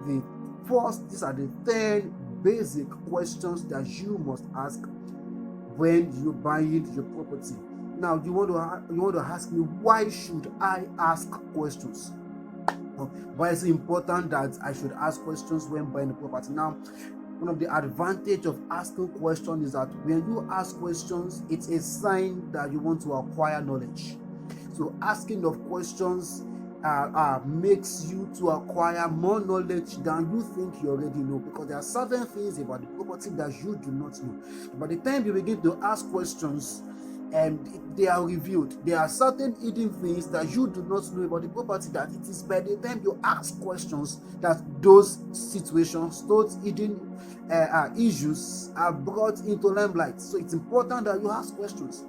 these are the 10 basic questions that you must ask when you're buying your property. Now, you want to ask me, why should I ask questions? Why is it important that I should ask questions when buying a property? Now, one of the advantage of asking questions is that when you ask questions, it's a sign that you want to acquire knowledge. So asking of questions makes you to acquire more knowledge than you think you already know, because there are certain things about the property that you do not know. By the time you begin to ask questions, and they are revealed, there are certain hidden things that you do not know about the property, that it is by the time you ask questions that those situations, those hidden issues are brought into limelight. So it's important that you ask questions.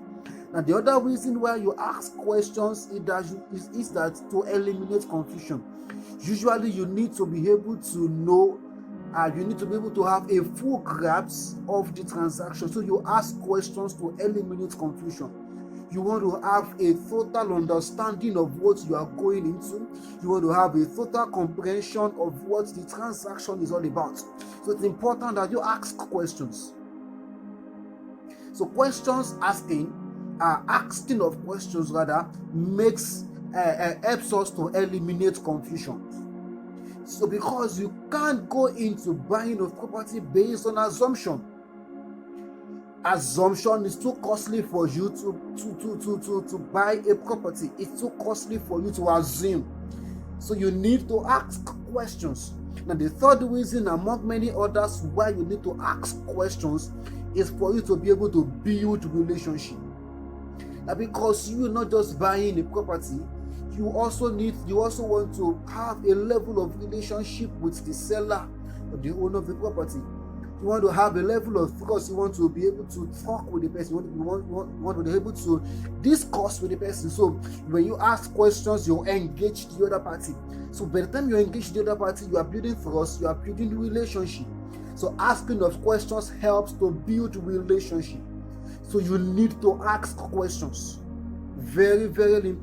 And the other reason why you ask questions is that to eliminate confusion. Usually you need to be able to know, you need to be able to have a full grasp of the transaction. So you ask questions to eliminate confusion. You want to have a total understanding of what you are going into. You want to have a total comprehension of what the transaction is all about. So it's important that you ask questions. So asking of questions rather helps us to eliminate confusion. So because you can't go into buying of property based on assumption. Assumption is too costly for you to buy a property. It's too costly for you to assume. So you need to ask questions. Now, the third reason among many others why you need to ask questions is for you to be able to build relationship. Now, because you are not just buying a property, you also want to have a level of relationship with the seller or the owner of the property. You want to have a level of focus. You want to be able to talk with the person. You want to be able to discuss with the person. So when you ask questions, you engage the other party. So by the time you engage the other party, you are building trust, you are building relationship. So asking of questions helps to build relationship. So you need to ask questions. Very, very important.